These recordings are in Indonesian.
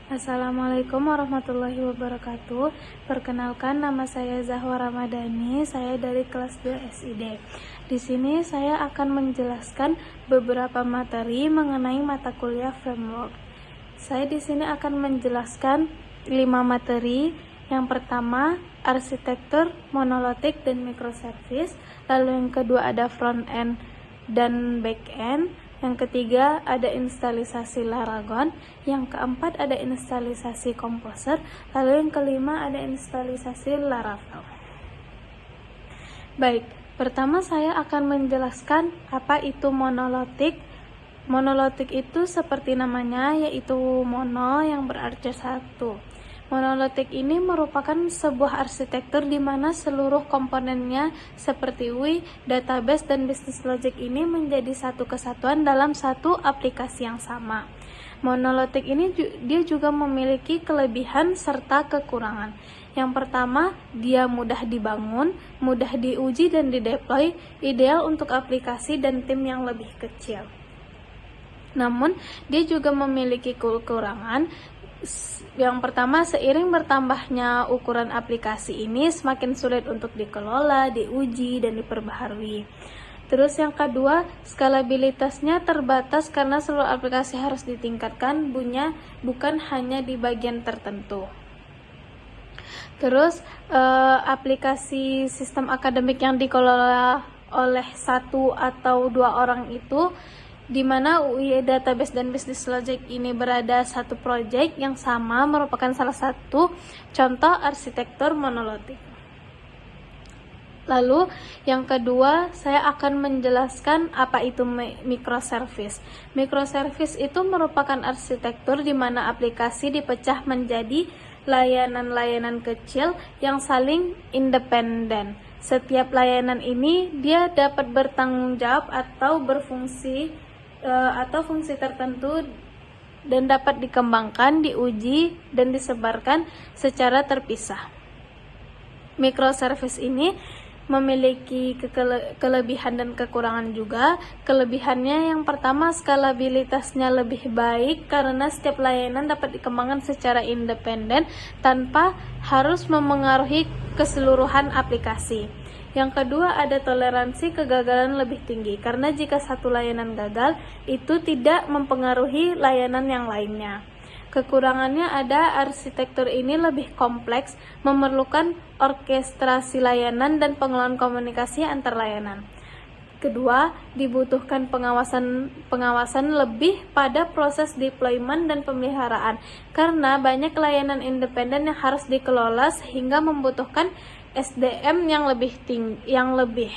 Assalamualaikum warahmatullahi wabarakatuh. Perkenalkan, nama saya Zahwa Ramadhani. Saya dari kelas 2 SID. Di sini saya akan menjelaskan beberapa materi mengenai mata kuliah framework. Saya di sini akan menjelaskan 5 materi. Yang pertama, arsitektur, monolitik, dan microservice. Lalu yang kedua ada front end dan back end. Yang ketiga ada instalisasi Laragon. Yang keempat ada instalisasi Composer. Lalu yang kelima ada instalisasi Laravel. Baik, pertama saya akan menjelaskan apa itu monolitik. Monolitik itu seperti namanya, yaitu mono yang berarti satu. Monolitik ini merupakan sebuah arsitektur di mana seluruh komponennya seperti UI, database, dan business logic ini menjadi satu kesatuan dalam satu aplikasi yang sama. Monolitik ini dia juga memiliki kelebihan serta kekurangan. Yang pertama, dia mudah dibangun, mudah diuji dan dideploy, ideal untuk aplikasi dan tim yang lebih kecil. Namun, dia juga memiliki kekurangan. Yang pertama, seiring bertambahnya ukuran aplikasi ini semakin sulit untuk dikelola, diuji, dan diperbaharui. Terus yang kedua, skalabilitasnya terbatas karena seluruh aplikasi harus ditingkatkan, bukan hanya di bagian tertentu. Terus aplikasi sistem akademik yang dikelola oleh satu atau dua orang itu, di mana UI, database, dan business logic ini berada satu proyek yang sama, merupakan salah satu contoh arsitektur monolitik. Lalu yang kedua, saya akan menjelaskan apa itu microservice. Microservice itu merupakan arsitektur di mana aplikasi dipecah menjadi layanan-layanan kecil yang saling independen. Setiap layanan ini dia dapat bertanggung jawab atau berfungsi atau fungsi tertentu dan dapat dikembangkan, diuji, dan disebarkan secara terpisah. Microservice ini memiliki kelebihan dan kekurangan juga. Kelebihannya yang pertama, skalabilitasnya lebih baik karena setiap layanan dapat dikembangkan secara independen tanpa harus memengaruhi keseluruhan aplikasi. Yang kedua, ada toleransi kegagalan lebih tinggi karena jika satu layanan gagal, itu tidak mempengaruhi layanan yang lainnya. Kekurangannya ada arsitektur ini lebih kompleks, memerlukan orkestrasi layanan dan pengelolaan komunikasi antar layanan. Kedua, dibutuhkan pengawasan lebih pada proses deployment dan pemeliharaan karena banyak layanan independen yang harus dikelola sehingga membutuhkan SDM yang lebih.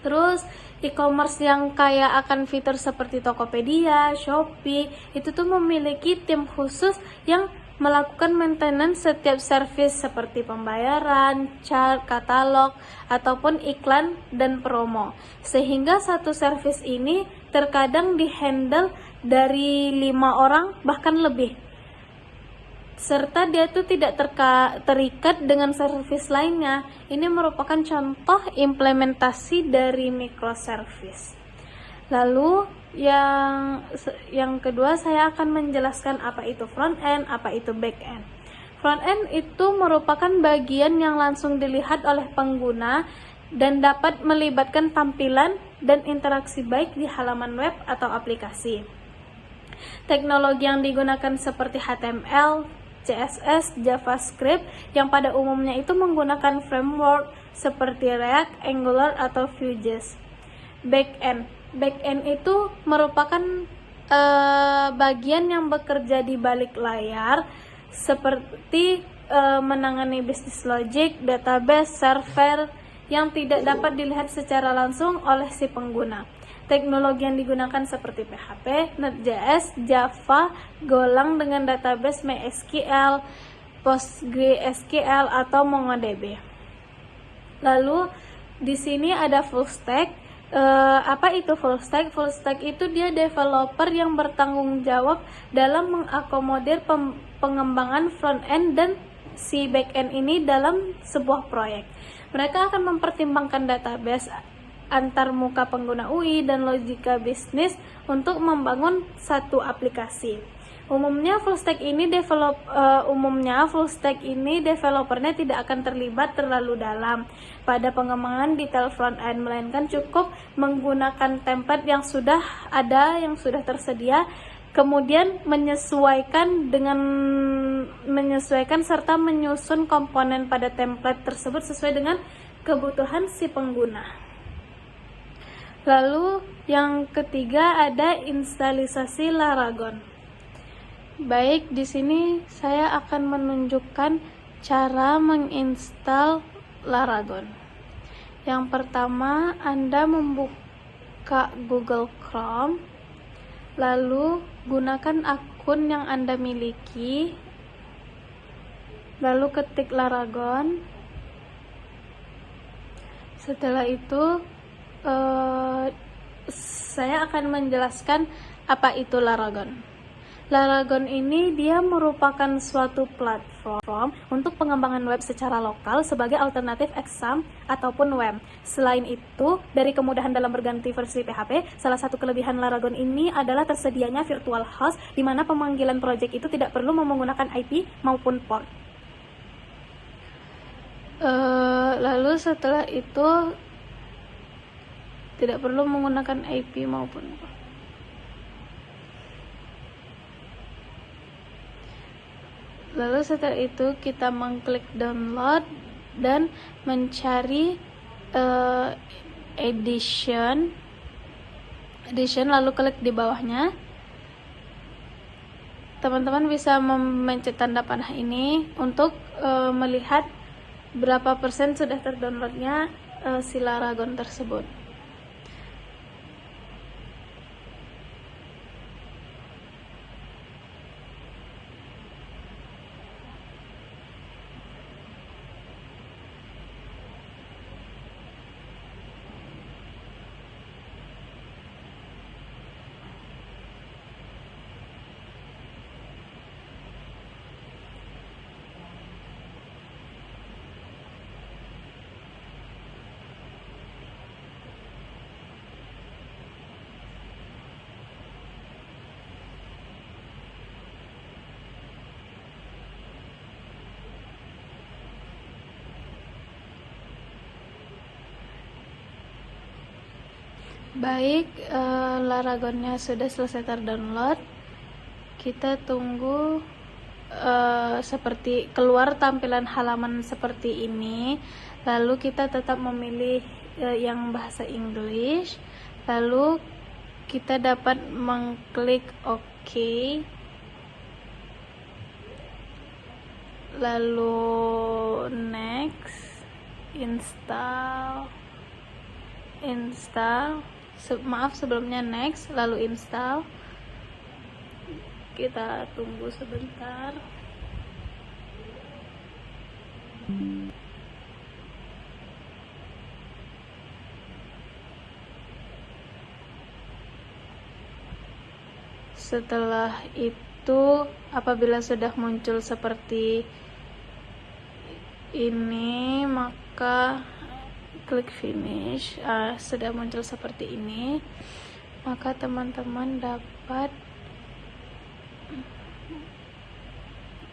Terus e-commerce yang kaya akan fitur seperti Tokopedia, Shopee, itu tuh memiliki tim khusus yang melakukan maintenance setiap service seperti pembayaran, chart, katalog, ataupun iklan dan promo. Sehingga satu service ini terkadang dihandle dari 5 orang bahkan lebih. Serta dia tuh tidak terikat dengan service lainnya. Ini merupakan contoh implementasi dari microservice. Lalu yang kedua, saya akan menjelaskan apa itu front end, apa itu back end. Front end itu merupakan bagian yang langsung dilihat oleh pengguna dan dapat melibatkan tampilan dan interaksi baik di halaman web atau aplikasi. Teknologi yang digunakan seperti HTML, CSS, JavaScript yang pada umumnya itu menggunakan framework seperti React, Angular, atau Vue.js. Backend itu merupakan bagian yang bekerja di balik layar seperti menangani business logic, database, server yang tidak dapat dilihat secara langsung oleh si pengguna. Teknologi yang digunakan seperti PHP, Node.js, Java, Golang dengan database MySQL, PostgreSQL, atau MongoDB. Lalu di sini ada full stack. Apa itu full stack? Full stack itu dia developer yang bertanggung jawab dalam mengakomodir pengembangan front end dan si back end ini dalam sebuah proyek. Mereka akan mempertimbangkan database antar muka pengguna UI dan logika bisnis untuk membangun satu aplikasi. Umumnya full stack ini developernya tidak akan terlibat terlalu dalam pada pengembangan detail front end, melainkan cukup menggunakan template yang sudah ada, yang sudah tersedia, kemudian menyesuaikan serta menyusun komponen pada template tersebut sesuai dengan kebutuhan si pengguna. Lalu yang ketiga ada instalisasi Laragon. Baik, di sini saya akan menunjukkan cara menginstal Laragon. Yang pertama, Anda membuka Google Chrome, lalu gunakan akun yang Anda miliki, lalu ketik Laragon. Setelah itu, saya akan menjelaskan apa itu Laragon. Laragon ini dia merupakan suatu platform untuk pengembangan web secara lokal sebagai alternatif Exam ataupun web. Selain itu, dari kemudahan dalam berganti versi PHP, salah satu kelebihan Laragon ini adalah tersedianya virtual host di mana pemanggilan project itu tidak perlu menggunakan IP maupun port. Lalu setelah itu tidak perlu menggunakan IP maupun port. Lalu setelah itu kita mengklik download dan mencari edition, lalu klik di bawahnya. Teman-teman bisa memencet tanda panah ini untuk melihat berapa persen sudah terdownloadnya si Laragon tersebut. Baik, Laragonnya sudah selesai terdownload. Kita tunggu seperti keluar tampilan halaman seperti ini. Lalu kita tetap memilih yang bahasa Inggris. Lalu kita dapat mengklik OK. Lalu next, install. Maaf, sebelumnya next, lalu install. Kita tunggu sebentar. Setelah itu, apabila sudah muncul seperti ini, maka klik finish. Sudah muncul seperti ini, maka teman-teman dapat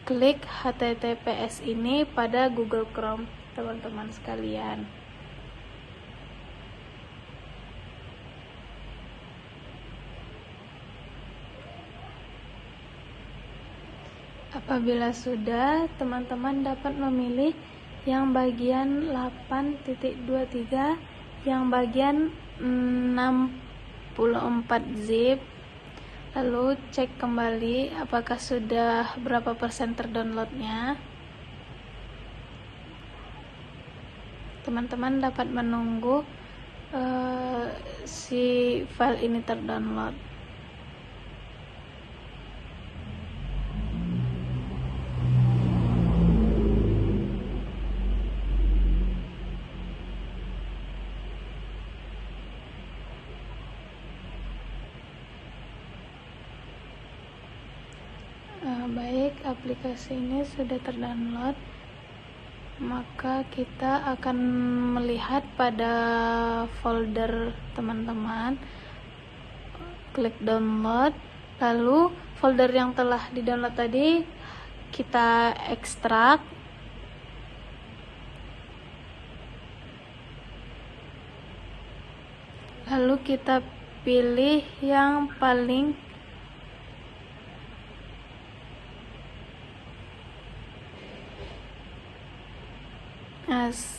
klik HTTPS ini pada Google Chrome, teman-teman sekalian. Apabila sudah, teman-teman dapat memilih yang bagian 8.23, yang bagian 64 zip. Lalu cek kembali apakah sudah berapa persen terdownloadnya. Teman-teman dapat menunggu si file ini terdownload. Baik, aplikasi ini sudah terdownload, maka kita akan melihat pada folder teman-teman. Klik download, lalu folder yang telah di-download tadi kita ekstrak. Lalu kita pilih yang paling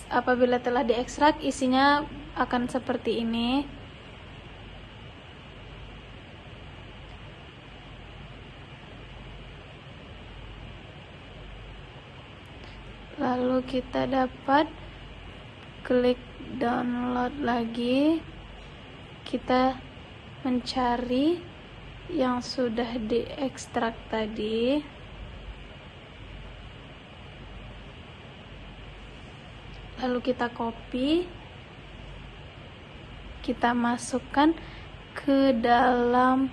apabila telah diekstrak, isinya akan seperti ini. Lalu kita dapat klik download lagi. Kita mencari yang sudah diekstrak tadi. Lalu kita copy, kita masukkan ke dalam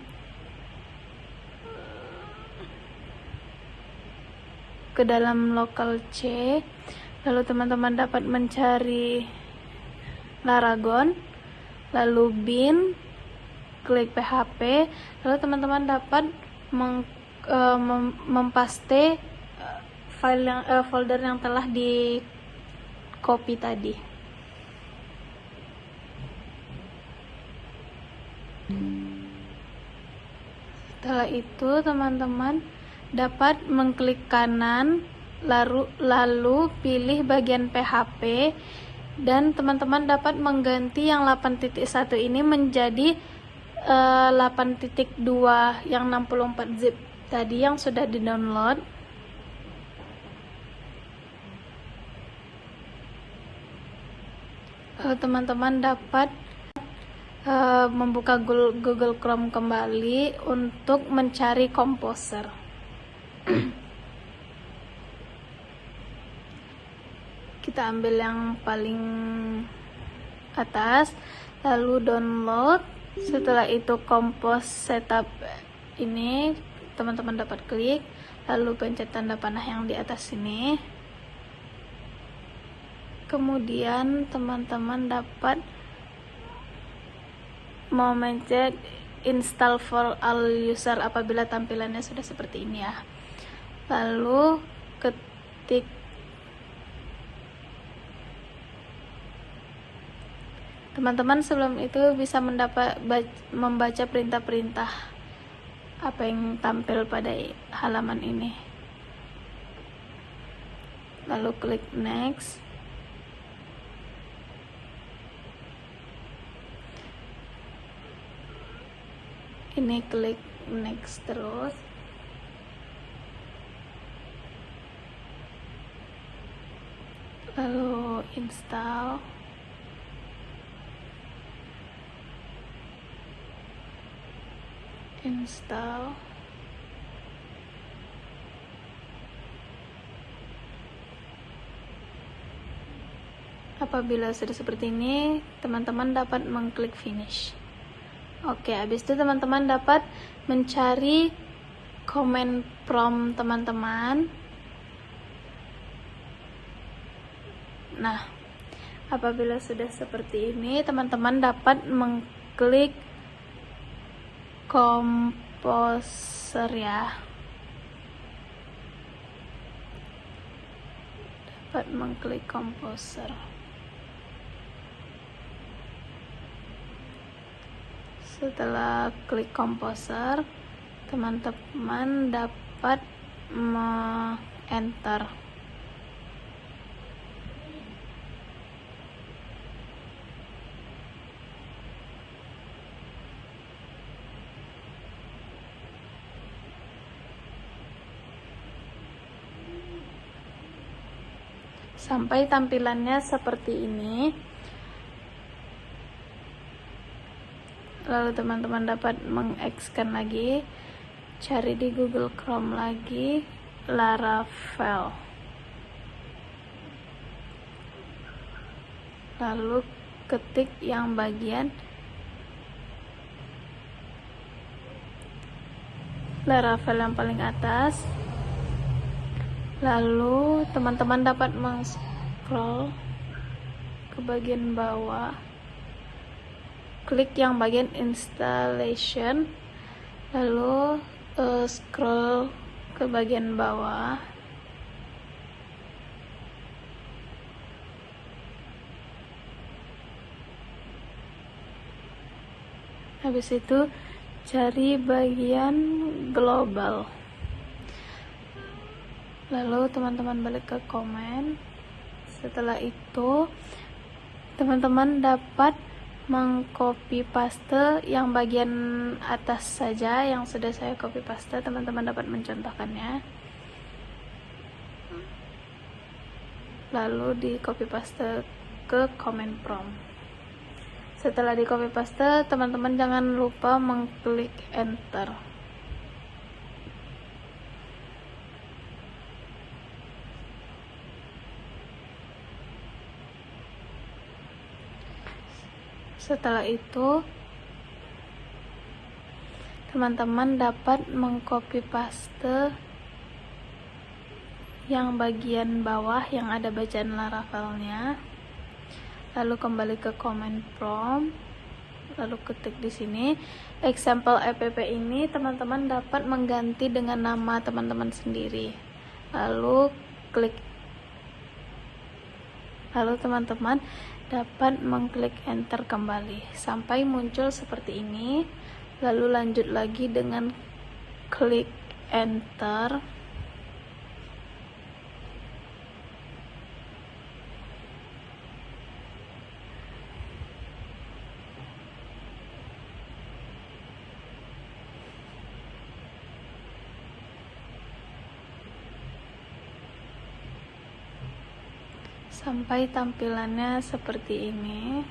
local C. Lalu teman-teman dapat mencari Laragon, lalu bin, klik PHP, lalu teman-teman dapat mempaste folder yang telah di copy tadi. Setelah itu teman-teman dapat mengklik kanan, lalu pilih bagian PHP, dan teman-teman dapat mengganti yang 8.1 ini menjadi 8.2 yang 64 zip tadi yang sudah di-download. Teman-teman dapat membuka Google Chrome kembali untuk mencari Composer. Kita ambil yang paling atas, lalu download. Setelah itu Compose Setup ini teman-teman dapat klik, lalu pencet tanda panah yang di atas ini. Kemudian teman-teman dapat mencet install for all user apabila tampilannya sudah seperti ini ya. Lalu ketik teman-teman sebelum itu bisa membaca perintah-perintah apa yang tampil pada halaman ini. Lalu klik next. Ini klik next terus. Lalu install. Apabila sudah seperti ini, teman-teman dapat mengklik finish. Oke, habis itu teman-teman dapat mencari command prompt teman-teman. Nah, apabila sudah seperti ini, teman-teman dapat mengklik Composer ya. Dapat mengklik Composer. Setelah klik Composer, teman-teman dapat enter. Sampai tampilannya seperti ini. Lalu teman-teman dapat mengekskan lagi, cari di Google Chrome lagi Laravel, lalu ketik yang bagian Laravel yang paling atas. Lalu teman-teman dapat scroll ke bagian bawah, klik yang bagian installation, lalu scroll ke bagian bawah. Habis itu cari bagian global. Lalu teman-teman balik ke komen. Setelah itu teman-teman dapat mengcopy paste yang bagian atas saja yang sudah saya copy paste. Teman-teman dapat mencontohkannya. Lalu di copy paste ke comment prompt. Setelah di copy paste, teman-teman jangan lupa mengklik enter. Setelah itu teman-teman dapat mengcopy paste yang bagian bawah yang ada bacaan Laravelnya, lalu kembali ke comment prompt, lalu ketik di sini example app ini. Teman-teman dapat mengganti dengan nama teman-teman sendiri, lalu teman-teman dapat mengklik enter kembali sampai muncul seperti ini. Lalu lanjut lagi dengan klik enter. Sampai tampilannya seperti ini.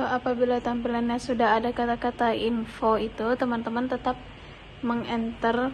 Apabila tampilannya sudah ada kata-kata info itu, teman-teman tetap mengenter.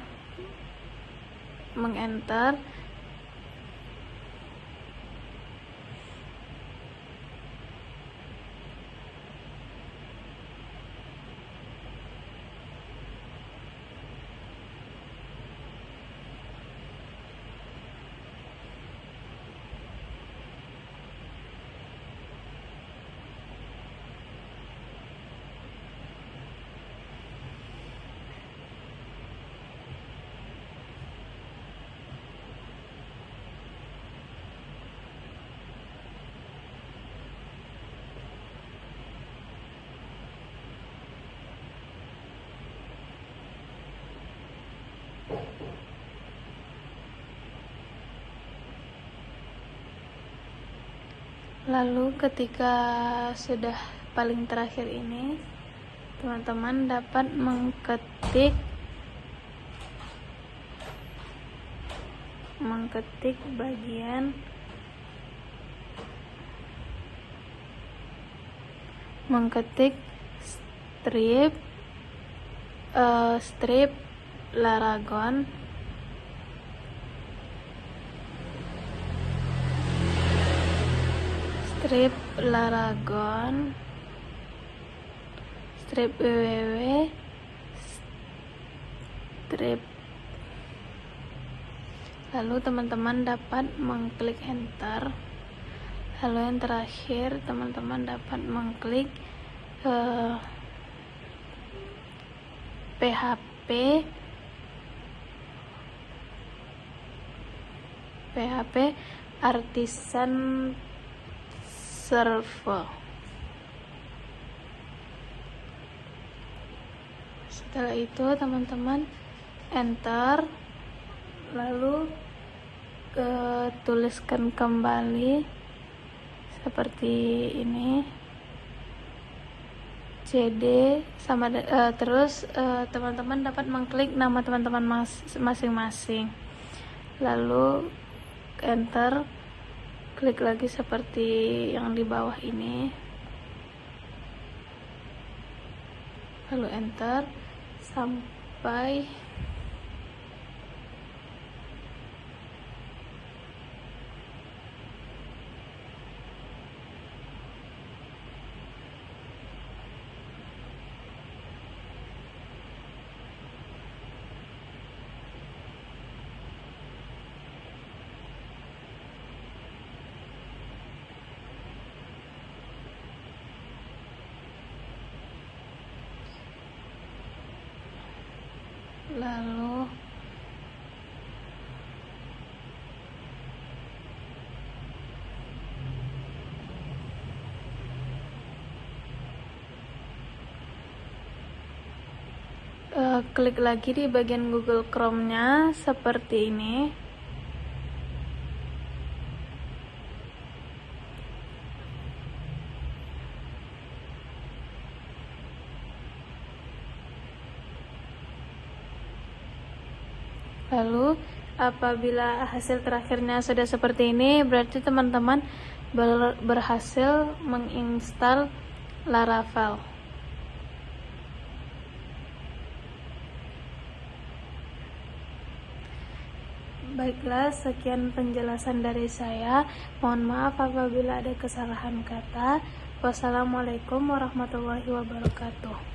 Lalu ketika sudah paling terakhir ini, teman-teman dapat mengketik bagian strip Laragon strip www Lalu teman-teman dapat mengklik enter. Lalu yang terakhir teman-teman dapat mengklik PHP Artisan Server. Setelah itu teman-teman enter, lalu tuliskan kembali seperti ini CD sama terus teman-teman dapat mengklik nama teman-teman masing-masing, lalu enter, klik lagi seperti yang di bawah ini, lalu enter sampai lalu klik lagi di bagian Google Chrome-nya seperti ini. Lalu apabila hasil terakhirnya sudah seperti ini, berarti teman-teman berhasil menginstal Laravel. Baiklah, sekian penjelasan dari saya. Mohon maaf apabila ada kesalahan kata. Wassalamualaikum warahmatullahi wabarakatuh.